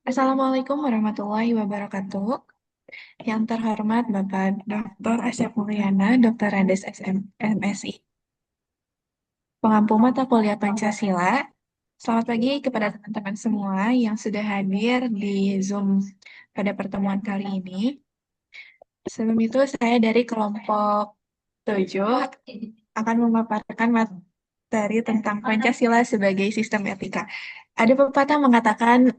Assalamualaikum warahmatullahi wabarakatuh. Yang terhormat Bapak Dr. Asep Mulyana, Dr. Andes MSI, pengampu mata kuliah Pancasila. Selamat pagi kepada teman-teman semua yang sudah hadir di Zoom pada pertemuan kali ini. Sebelum itu, saya dari kelompok 7 akan memaparkan materi tentang Pancasila sebagai sistem etika. Ada pepatah mengatakan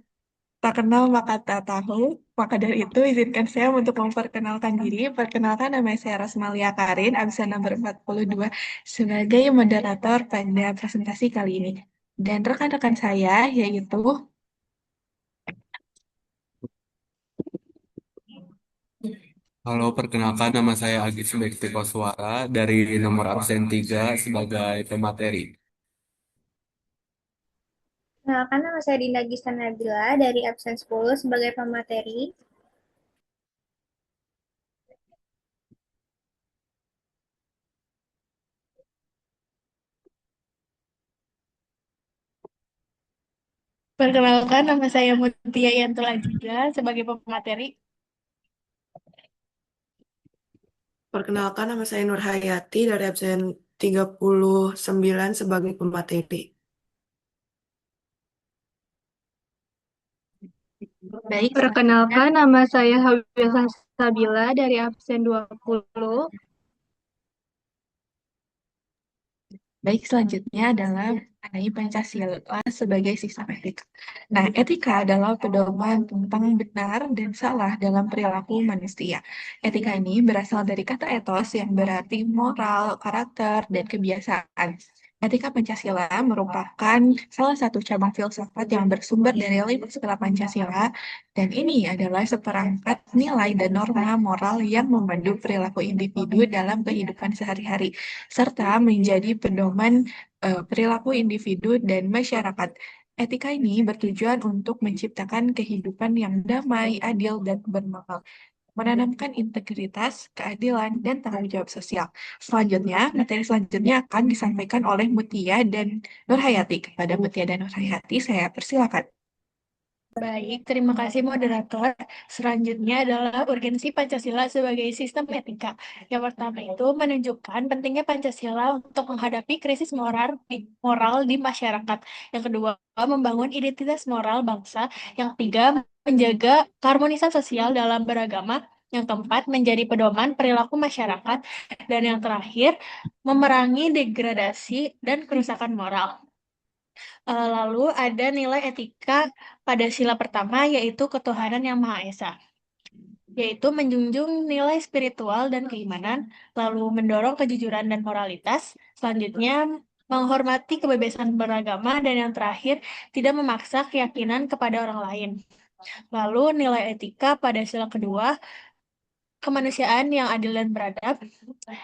tak kenal maka tak tahu. Maka dari itu, izinkan saya untuk memperkenalkan diri. Perkenalkan, nama saya Rosmalia Karin, absen nomor 42, sebagai moderator pada presentasi kali ini. Dan rekan-rekan saya, yaitu Halo, perkenalkan nama saya Agis Bekti Koswara dari nomor absen 3 sebagai pemateri. Kenalkan nama saya Dinda Gista Nabila dari absen 10 sebagai pemateri. perkenalkan, nama saya Mutia Yantul juga sebagai pemateri. Perkenalkan, nama saya Nur Hayati dari absen 39 sebagai pemateri. Baik, Perkenalkan, nama saya Hawila Sabila dari absen 20. Baik, selanjutnya adalah mengenai Pancasila sebagai sistem etika. Nah, etika adalah pedoman tentang benar dan salah dalam perilaku manusia. Etika ini berasal dari kata etos yang berarti moral, karakter, dan kebiasaan. Etika Pancasila merupakan salah satu cabang filsafat yang bersumber dari lima skala Pancasila, dan ini adalah seperangkat nilai dan norma moral yang memandu perilaku individu dalam kehidupan sehari-hari serta menjadi pedoman perilaku individu dan masyarakat. Etika ini bertujuan untuk menciptakan kehidupan yang damai, adil, dan bermoral, menanamkan integritas, keadilan, dan tanggung jawab sosial. Selanjutnya, materi selanjutnya akan disampaikan oleh Mutia dan Nurhayati. Kepada Mutia dan Nurhayati, saya persilakan. Baik, terima kasih moderator. Selanjutnya adalah urgensi Pancasila sebagai sistem etika. Yang pertama itu menunjukkan pentingnya Pancasila untuk menghadapi krisis moral di masyarakat. Yang kedua, membangun identitas moral bangsa. Yang ketiga, menjaga keharmonisan sosial dalam beragama. Yang keempat, menjadi pedoman perilaku masyarakat. Dan yang terakhir, memerangi degradasi dan kerusakan moral. Lalu ada nilai etika pada sila pertama yaitu ketuhanan yang Maha Esa, yaitu menjunjung nilai spiritual dan keimanan, lalu mendorong kejujuran dan moralitas, selanjutnya menghormati kebebasan beragama, dan yang terakhir tidak memaksa keyakinan kepada orang lain. Lalu nilai etika pada sila kedua, kemanusiaan yang adil dan beradab.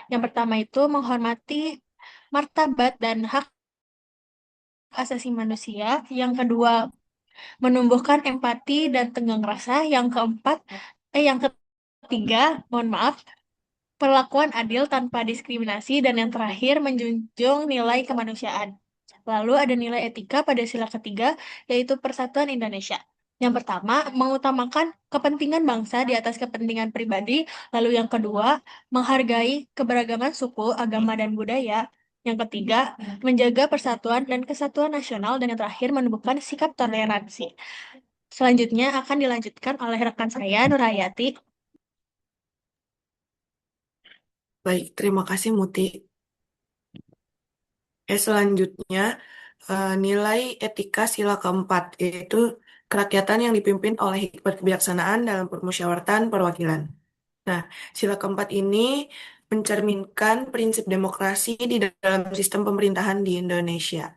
Yang pertama itu menghormati martabat dan hak asasi manusia. Yang kedua, menumbuhkan empati dan tenggang rasa. Yang ketiga, mohon maaf, perlakuan adil tanpa diskriminasi. Dan yang terakhir, menjunjung nilai kemanusiaan. Lalu ada nilai etika pada sila ketiga, yaitu Persatuan Indonesia. Yang pertama, mengutamakan kepentingan bangsa di atas kepentingan pribadi. Lalu yang kedua, menghargai keberagaman suku, agama, dan budaya. Yang ketiga, menjaga persatuan dan kesatuan nasional. Dan yang terakhir, menumbuhkan sikap toleransi. Selanjutnya akan dilanjutkan oleh rekan saya, Nurhayati. Baik, terima kasih Muti. Selanjutnya, nilai etika sila keempat, yaitu kerakyatan yang dipimpin oleh hikmat kebijaksanaan dalam permusyawaratan perwakilan. Nah, sila keempat ini mencerminkan prinsip demokrasi di dalam sistem pemerintahan di Indonesia.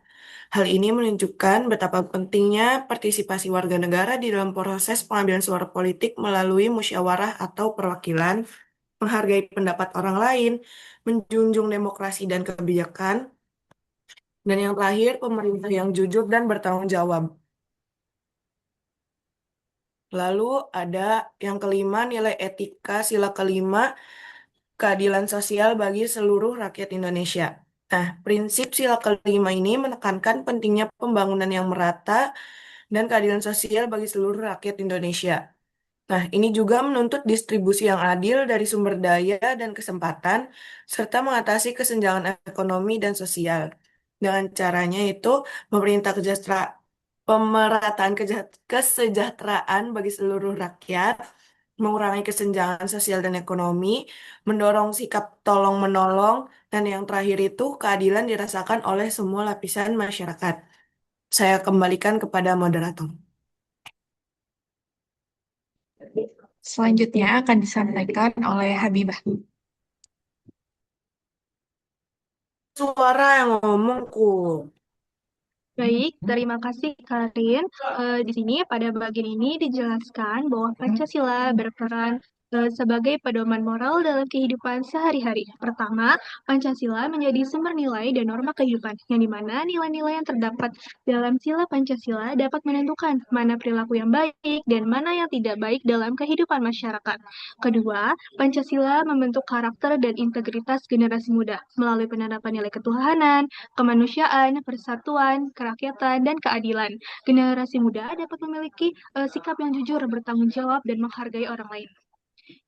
Hal ini menunjukkan betapa pentingnya partisipasi warga negara di dalam proses pengambilan suara politik melalui musyawarah atau perwakilan, menghargai pendapat orang lain, menjunjung demokrasi dan kebijakan, dan yang terakhir, pemerintah yang jujur dan bertanggung jawab. Lalu ada yang kelima, nilai etika sila kelima, keadilan sosial bagi seluruh rakyat Indonesia. Nah, prinsip sila kelima ini menekankan pentingnya pembangunan yang merata dan keadilan sosial bagi seluruh rakyat Indonesia. Nah, ini juga menuntut distribusi yang adil dari sumber daya dan kesempatan, serta mengatasi kesenjangan ekonomi dan sosial. Dengan caranya itu, pemerintah pemerataan kesejahteraan bagi seluruh rakyat, mengurangi kesenjangan sosial dan ekonomi, mendorong sikap tolong-menolong, dan yang terakhir itu keadilan dirasakan oleh semua lapisan masyarakat. Saya kembalikan kepada moderator. Selanjutnya akan disampaikan oleh Habibah. Suara yang ngomong kok. Baik, terima kasih Karin. Di sini pada bagian ini dijelaskan bahwa Pancasila berperan sebagai pedoman moral dalam kehidupan sehari-hari. Pertama, Pancasila menjadi sumber nilai dan norma kehidupan, yang dimana nilai-nilai yang terdapat dalam sila Pancasila dapat menentukan mana perilaku yang baik dan mana yang tidak baik dalam kehidupan masyarakat. Kedua, Pancasila membentuk karakter dan integritas generasi muda melalui penerapan nilai ketuhanan, kemanusiaan, persatuan, kerakyatan, dan keadilan. Generasi muda dapat memiliki sikap yang jujur, bertanggung jawab, dan menghargai orang lain.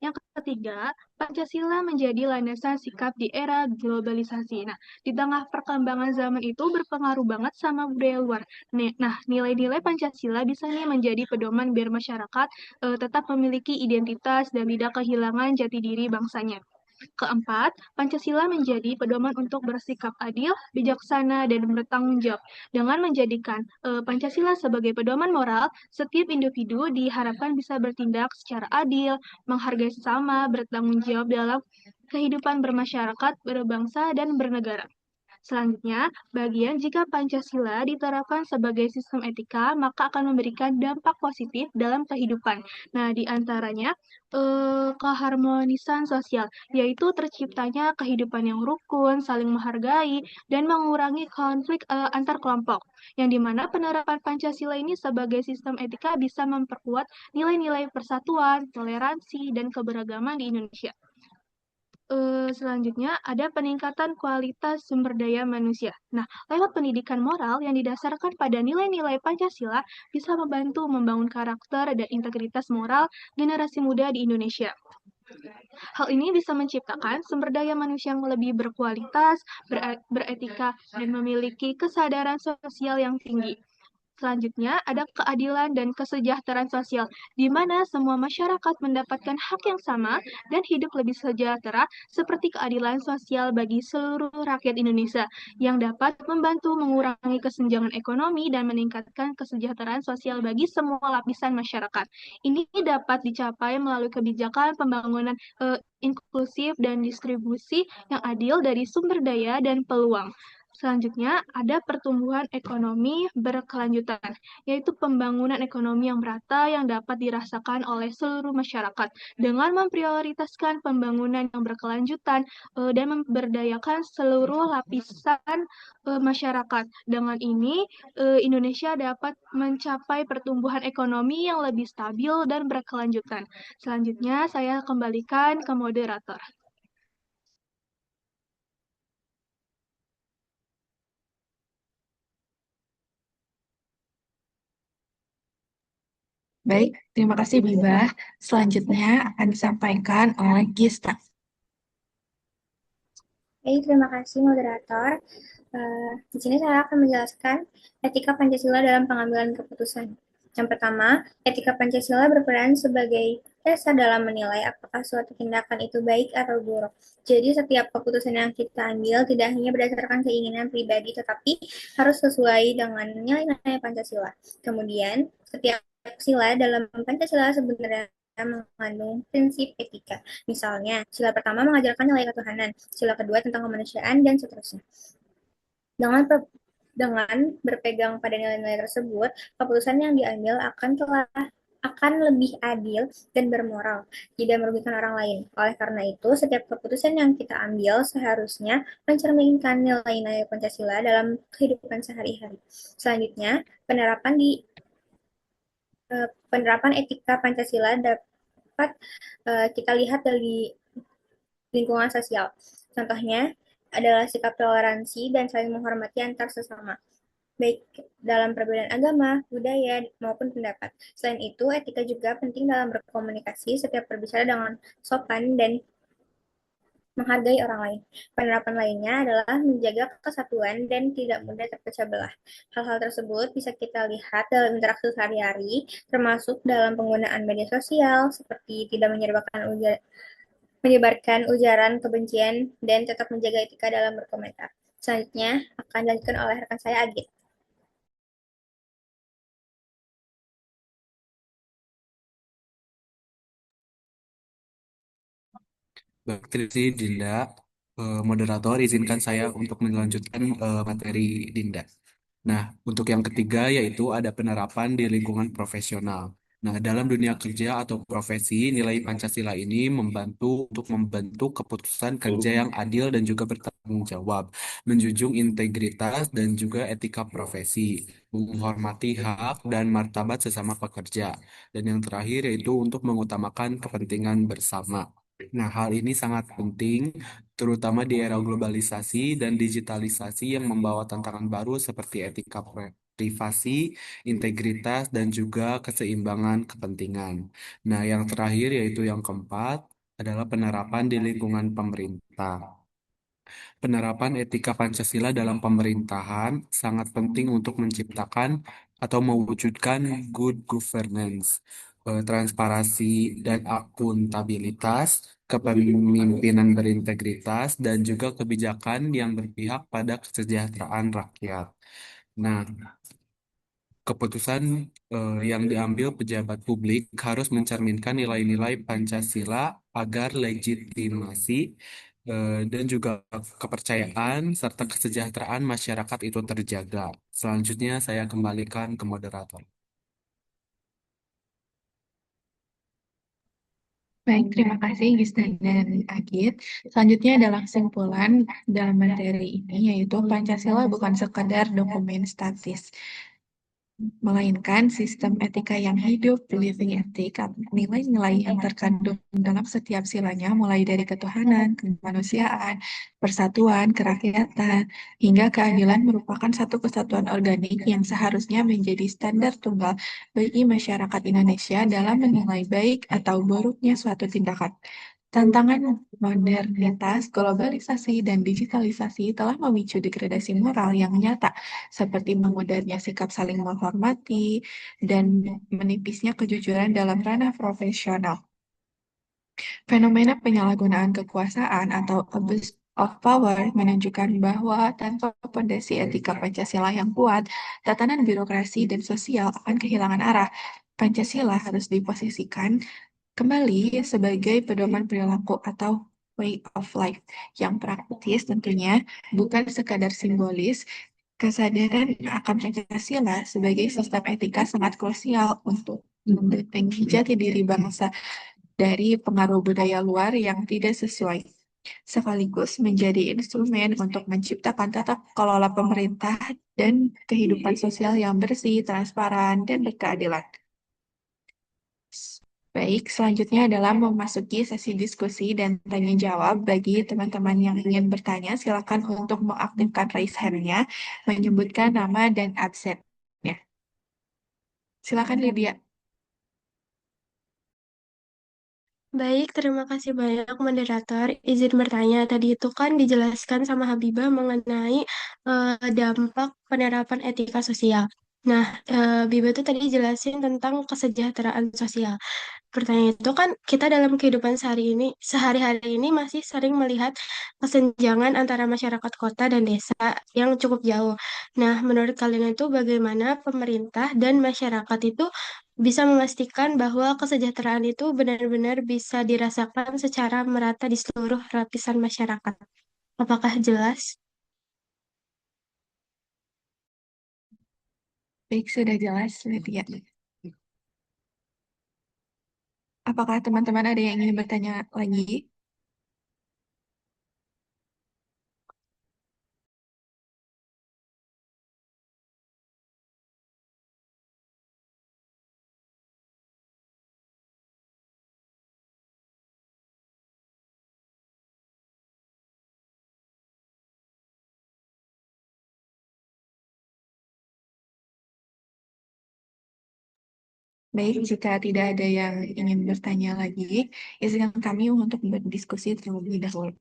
Yang ketiga, Pancasila menjadi landasan sikap di era globalisasi. Nah, di tengah perkembangan zaman itu berpengaruh banget sama budaya luar. Nah, nilai-nilai Pancasila bisa nih menjadi pedoman biar masyarakat tetap memiliki identitas dan tidak kehilangan jati diri bangsanya. Keempat, Pancasila menjadi pedoman untuk bersikap adil, bijaksana, dan bertanggung jawab. Dengan menjadikan Pancasila sebagai pedoman moral, setiap individu diharapkan bisa bertindak secara adil, menghargai sesama, bertanggung jawab dalam kehidupan bermasyarakat, berbangsa, dan bernegara. Selanjutnya, bagian jika Pancasila diterapkan sebagai sistem etika, maka akan memberikan dampak positif dalam kehidupan. Nah, di antaranya keharmonisan sosial, yaitu terciptanya kehidupan yang rukun, saling menghargai, dan mengurangi konflik antar kelompok. Yang dimana penerapan Pancasila ini sebagai sistem etika bisa memperkuat nilai-nilai persatuan, toleransi, dan keberagaman di Indonesia. Selanjutnya ada peningkatan kualitas sumber daya manusia. Nah, lewat pendidikan moral yang didasarkan pada nilai-nilai Pancasila bisa membantu membangun karakter dan integritas moral generasi muda di Indonesia. Hal ini bisa menciptakan sumber daya manusia yang lebih berkualitas, beretika, dan memiliki kesadaran sosial yang tinggi. Selanjutnya, ada keadilan dan kesejahteraan sosial, di mana semua masyarakat mendapatkan hak yang sama dan hidup lebih sejahtera, seperti keadilan sosial bagi seluruh rakyat Indonesia, yang dapat membantu mengurangi kesenjangan ekonomi dan meningkatkan kesejahteraan sosial bagi semua lapisan masyarakat. Ini dapat dicapai melalui kebijakan pembangunan inklusif dan distribusi yang adil dari sumber daya dan peluang. Selanjutnya, ada pertumbuhan ekonomi berkelanjutan, yaitu pembangunan ekonomi yang merata yang dapat dirasakan oleh seluruh masyarakat dengan memprioritaskan pembangunan yang berkelanjutan dan memberdayakan seluruh lapisan masyarakat. Dengan ini, Indonesia dapat mencapai pertumbuhan ekonomi yang lebih stabil dan berkelanjutan. Selanjutnya, saya kembalikan ke moderator. Baik, terima kasih Bibah. Selanjutnya akan disampaikan oleh Gista. Baik, terima kasih moderator. Di sini saya akan menjelaskan etika Pancasila dalam pengambilan keputusan. Yang pertama, etika Pancasila berperan sebagai dasar dalam menilai apakah suatu tindakan itu baik atau buruk. Jadi setiap keputusan yang kita ambil tidak hanya berdasarkan keinginan pribadi, tetapi harus sesuai dengan nilai-nilai Pancasila. Kemudian, setiap sila dalam Pancasila sebenarnya mengandung prinsip etika. Misalnya, sila pertama mengajarkan nilai ketuhanan, sila kedua tentang kemanusiaan, dan seterusnya. Dengan berpegang pada nilai-nilai tersebut, keputusan yang diambil akan lebih adil dan bermoral, tidak merugikan orang lain. Oleh karena itu, setiap keputusan yang kita ambil seharusnya mencerminkan nilai-nilai Pancasila dalam kehidupan sehari-hari. Selanjutnya, penerapan etika Pancasila dapat kita lihat dari lingkungan sosial. Contohnya adalah sikap toleransi dan saling menghormati antar sesama. baik dalam perbedaan agama, budaya, maupun pendapat. Selain itu, etika juga penting dalam berkomunikasi. Setiap berbicara dengan sopan dan menghargai orang lain. Penerapan lainnya adalah menjaga kesatuan dan tidak mudah terpecah belah. Hal-hal tersebut bisa kita lihat dalam interaksi sehari-hari, termasuk dalam penggunaan media sosial, seperti tidak menyebarkan ujaran kebencian dan tetap menjaga etika dalam berkomentar. Selanjutnya akan dilanjutkan oleh rekan saya Agit. Baik, terima kasih Dinda. Moderator, izinkan saya untuk melanjutkan materi Dinda. Nah, untuk yang ketiga yaitu ada penerapan di lingkungan profesional. Nah, dalam dunia kerja atau profesi, nilai Pancasila ini membantu untuk membentuk keputusan kerja yang adil dan juga bertanggung jawab, menjunjung integritas dan juga etika profesi, menghormati hak dan martabat sesama pekerja, dan yang terakhir yaitu untuk mengutamakan kepentingan bersama. Nah, hal ini sangat penting terutama di era globalisasi dan digitalisasi yang membawa tantangan baru seperti etika privasi, integritas, dan juga keseimbangan kepentingan. Nah, yang terakhir yaitu yang keempat adalah penerapan di lingkungan pemerintah. Penerapan etika Pancasila dalam pemerintahan sangat penting untuk menciptakan atau mewujudkan good governance, transparansi dan akuntabilitas, kepemimpinan berintegritas, dan juga kebijakan yang berpihak pada kesejahteraan rakyat. Nah, keputusan yang diambil pejabat publik harus mencerminkan nilai-nilai Pancasila agar legitimasi dan juga kepercayaan serta kesejahteraan masyarakat itu terjaga. Selanjutnya saya kembalikan ke moderator. Baik, terima kasih Gisda dan Agit. Selanjutnya adalah kesimpulan dalam materi ini, yaitu Pancasila bukan sekadar dokumen statis, melainkan sistem etika yang hidup, living ethic, atau nilai-nilai yang terkandung dalam setiap silanya, mulai dari ketuhanan, kemanusiaan, persatuan, kerakyatan, hingga keadilan merupakan satu kesatuan organik yang seharusnya menjadi standar tunggal bagi masyarakat Indonesia dalam menilai baik atau buruknya suatu tindakan. Tantangan modernitas, globalisasi, dan digitalisasi telah memicu degradasi moral yang nyata, seperti memudarnya sikap saling menghormati dan menipisnya kejujuran dalam ranah profesional. Fenomena penyalahgunaan kekuasaan atau abuse of power menunjukkan bahwa tanpa fondasi etika Pancasila yang kuat, tatanan birokrasi dan sosial akan kehilangan arah. Pancasila harus diposisikan kembali sebagai pedoman perilaku atau way of life yang praktis tentunya, bukan sekadar simbolis. Kesadaran akan Pancasila sebagai sistem etika sangat krusial untuk membentengi jati diri bangsa dari pengaruh budaya luar yang tidak sesuai, sekaligus menjadi instrumen untuk menciptakan tata kelola pemerintah dan kehidupan sosial yang bersih, transparan, dan berkeadilan. Baik, selanjutnya adalah memasuki sesi diskusi dan tanya jawab. Bagi teman-teman yang ingin bertanya, silakan untuk mengaktifkan raise hand-nya, menyebutkan nama dan absennya. Silakan Lydia. Baik, terima kasih banyak moderator. Izin bertanya, tadi itu kan dijelaskan sama Habibah mengenai dampak penerapan etika sosial. Nah, Habibah itu tadi jelasin tentang kesejahteraan sosial. Pertanyaan itu kan kita dalam kehidupan sehari-hari ini masih sering melihat kesenjangan antara masyarakat kota dan desa yang cukup jauh. Nah, menurut kalian itu bagaimana pemerintah dan masyarakat itu bisa memastikan bahwa kesejahteraan itu benar-benar bisa dirasakan secara merata di seluruh lapisan masyarakat? Apakah jelas? Baik, sudah jelas Lydia. Apakah teman-teman ada yang ingin bertanya lagi? Baik, jika tidak ada yang ingin bertanya lagi, izinkan kami untuk berdiskusi terlebih dahulu.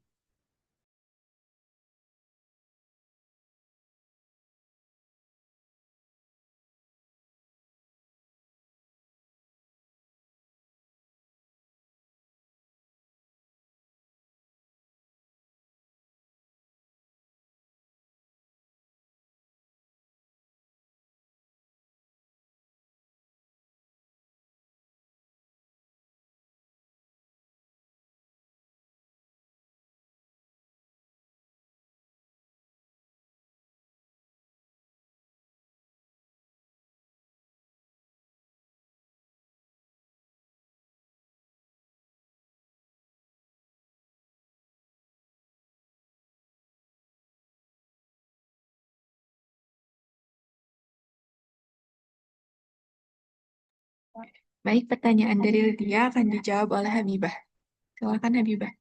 Baik, pertanyaan dari Lydia akan dijawab oleh Habibah. Silakan Habibah.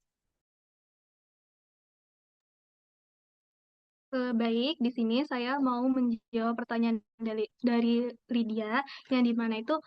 Baik, di sini saya mau menjawab pertanyaan dari Lydia, yang dimana itu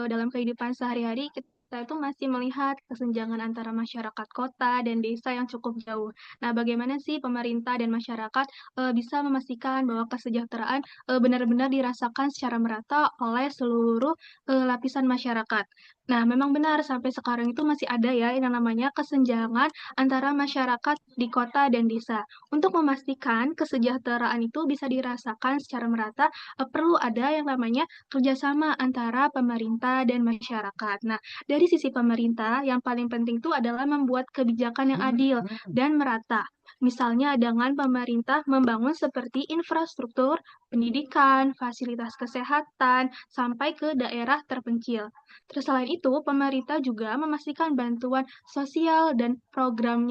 dalam kehidupan sehari-hari kita itu masih melihat kesenjangan antara masyarakat kota dan desa yang cukup jauh. Nah, bagaimana sih pemerintah dan masyarakat bisa memastikan bahwa kesejahteraan benar-benar dirasakan secara merata oleh seluruh lapisan masyarakat? Nah, memang benar sampai sekarang itu masih ada ya yang namanya kesenjangan antara masyarakat di kota dan desa. Untuk memastikan kesejahteraan itu bisa dirasakan secara merata, perlu ada yang namanya kerjasama antara pemerintah dan masyarakat. Nah, dari sisi pemerintah, yang paling penting itu adalah membuat kebijakan yang adil dan merata. Misalnya dengan pemerintah membangun seperti infrastruktur, pendidikan, fasilitas kesehatan, sampai ke daerah terpencil. Terus selain itu, pemerintah juga memastikan bantuan sosial dan program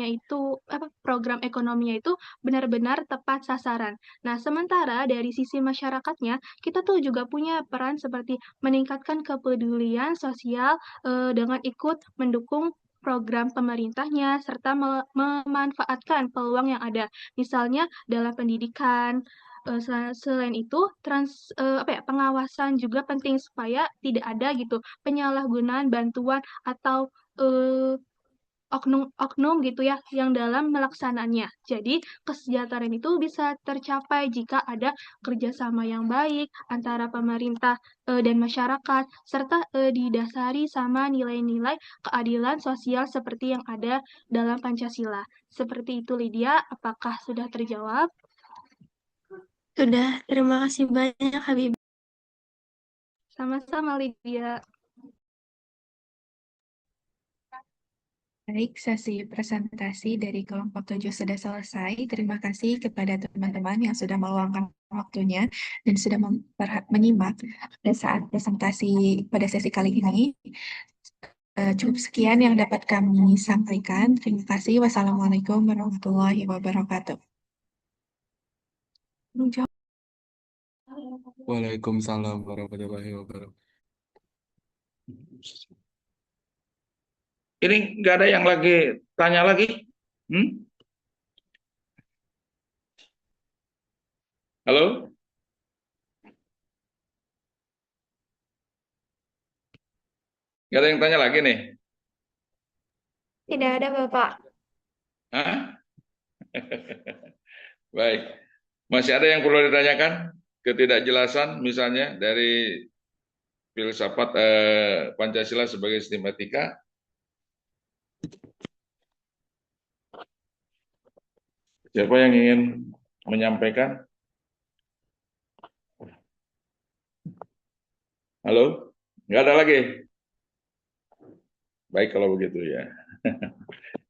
ekonominya itu benar-benar tepat sasaran. Nah, sementara dari sisi masyarakatnya, kita tuh juga punya peran seperti meningkatkan kepedulian sosial dengan ikut mendukung program pemerintahnya serta memanfaatkan peluang yang ada. Misalnya dalam pendidikan. Selain itu, pengawasan juga penting supaya tidak ada gitu penyalahgunaan bantuan atau eh, oknum-oknum gitu ya yang dalam melaksanaannya. Jadi, kesejahteraan itu bisa tercapai jika ada kerjasama yang baik antara pemerintah dan masyarakat, serta didasari sama nilai-nilai keadilan sosial seperti yang ada dalam Pancasila. Seperti itu, Lydia. Apakah sudah terjawab? Sudah, terima kasih banyak Habibah. Sama-sama, Lydia. Baik, sesi presentasi dari kelompok 7 sudah selesai. Terima kasih kepada teman-teman yang sudah meluangkan waktunya dan sudah menyimak pada saat presentasi pada sesi kali ini. Cukup sekian yang dapat kami sampaikan. Terima kasih. Wassalamualaikum warahmatullahi wabarakatuh. Waalaikumsalam warahmatullahi wabarakatuh. Ini nggak ada yang lagi tanya lagi? Halo? Nggak ada yang tanya lagi nih? Tidak ada, Bapak. Hah? Baik. Masih ada yang perlu ditanyakan? Ketidakjelasan misalnya dari filsafat Pancasila sebagai sistem etika? Siapa yang ingin menyampaikan? Halo? Nggak ada lagi? Baik kalau begitu ya.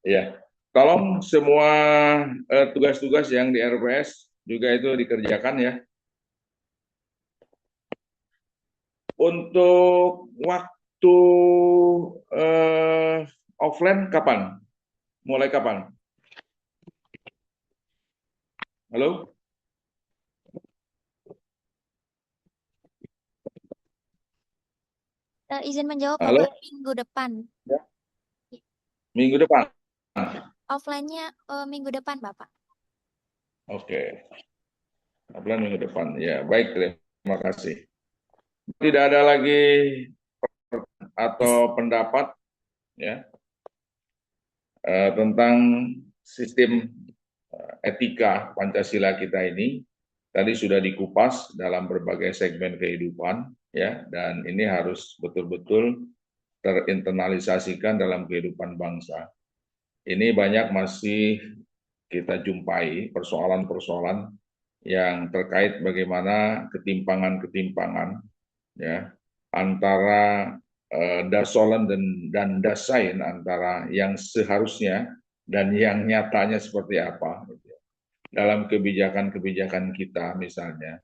Ya, tolong semua tugas-tugas yang di RPS juga itu dikerjakan ya. Untuk waktu offline kapan? Mulai kapan? Halo? Izin menjawab Halo? Bapak, minggu depan. Ya. Minggu depan? Offline-nya minggu depan, Bapak. Oke. Offline minggu depan. Ya, baik. Terima kasih. Tidak ada lagi atau pendapat ya tentang sistem etika Pancasila kita ini tadi sudah dikupas dalam berbagai segmen kehidupan ya, dan ini harus betul-betul terinternalisasikan dalam kehidupan bangsa. Ini banyak masih kita jumpai persoalan-persoalan yang terkait bagaimana ketimpangan-ketimpangan ya antara dasolen dan dasain, antara yang seharusnya dan yang nyatanya seperti apa dalam kebijakan-kebijakan kita misalnya.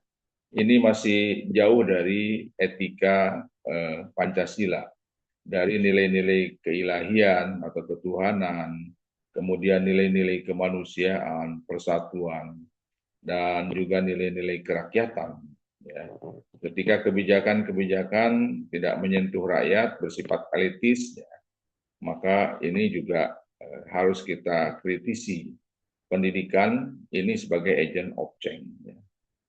Ini masih jauh dari etika Pancasila, dari nilai-nilai keilahian atau ketuhanan, kemudian nilai-nilai kemanusiaan, persatuan, dan juga nilai-nilai kerakyatan. Ya. Ketika kebijakan-kebijakan tidak menyentuh rakyat, bersifat elitis, ya, maka ini juga harus kita kritisi. Pendidikan ini sebagai agent of change, ya.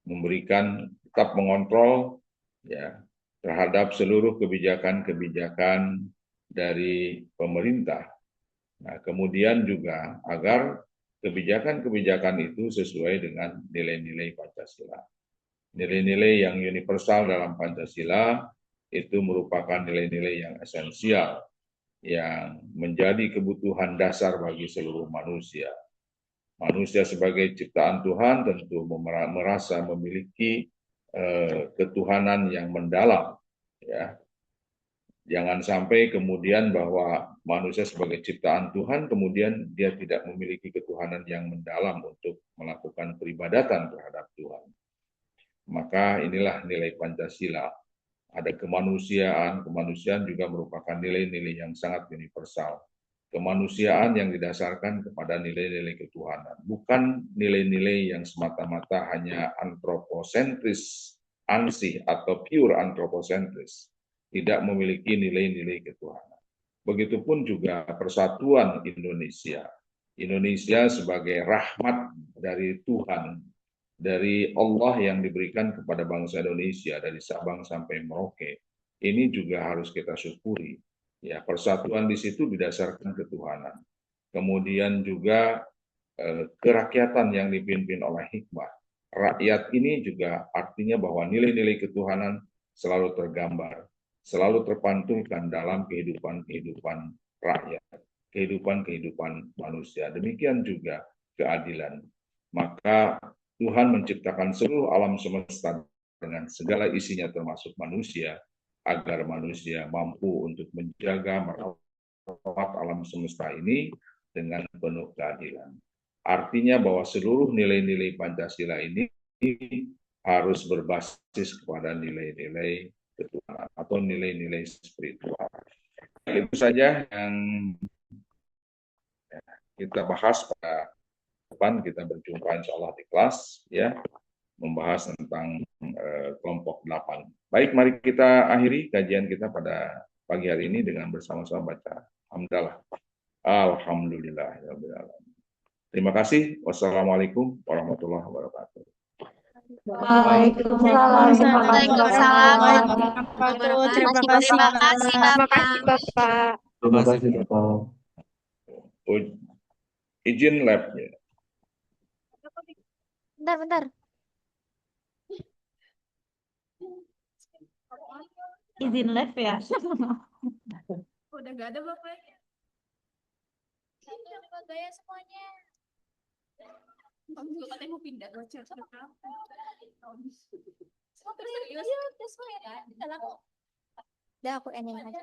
Memberikan, tetap mengontrol ya terhadap seluruh kebijakan-kebijakan dari pemerintah. Nah, kemudian juga agar kebijakan-kebijakan itu sesuai dengan nilai-nilai Pancasila. Nilai-nilai yang universal dalam Pancasila itu merupakan nilai-nilai yang esensial, yang menjadi kebutuhan dasar bagi seluruh manusia. Manusia sebagai ciptaan Tuhan tentu merasa memiliki ketuhanan yang mendalam. Ya. Jangan sampai kemudian bahwa manusia sebagai ciptaan Tuhan kemudian dia tidak memiliki ketuhanan yang mendalam untuk melakukan peribadatan terhadap Tuhan. Maka inilah nilai Pancasila. Ada kemanusiaan, kemanusiaan juga merupakan nilai-nilai yang sangat universal. Kemanusiaan yang didasarkan kepada nilai-nilai ketuhanan, bukan nilai-nilai yang semata-mata hanya antroposentris, ansih atau pure antroposentris, tidak memiliki nilai-nilai ketuhanan. Begitupun juga persatuan Indonesia. Indonesia sebagai rahmat dari Tuhan, dari Allah yang diberikan kepada bangsa Indonesia dari Sabang sampai Merauke. Ini juga harus kita syukuri. Ya, persatuan di situ didasarkan ketuhanan. Kemudian juga kerakyatan yang dipimpin oleh hikmah. Rakyat ini juga artinya bahwa nilai-nilai ketuhanan selalu tergambar, selalu terpantulkan dalam kehidupan-kehidupan rakyat, kehidupan-kehidupan manusia. Demikian juga keadilan. Maka Tuhan menciptakan seluruh alam semesta dengan segala isinya termasuk manusia, agar manusia mampu untuk menjaga merawat alam semesta ini dengan penuh keadilan. Artinya bahwa seluruh nilai-nilai Pancasila ini harus berbasis kepada nilai-nilai ketuhanan atau nilai-nilai spiritual. Itu saja yang kita bahas pada depan. Kita berjumpa insya Allah di kelas ya, membahas tentang kelompok 8. Baik, mari kita akhiri kajian kita pada pagi hari ini dengan bersama-sama baca hamdalah. Alhamdulillah. Terima kasih. Wassalamualaikum warahmatullahi wabarakatuh. Waalaikumsalam warahmatullahi wabarakatuh. Terima kasih, Bapak. Terima kasih, Bapak. Izin labnya. Bentar. Izin live ya. Udah nggak ada Bapak. Gaya semuanya. Kamu juga katanya mau pindah ke chat. Serius, udah semuanya. Udah aku ending aja.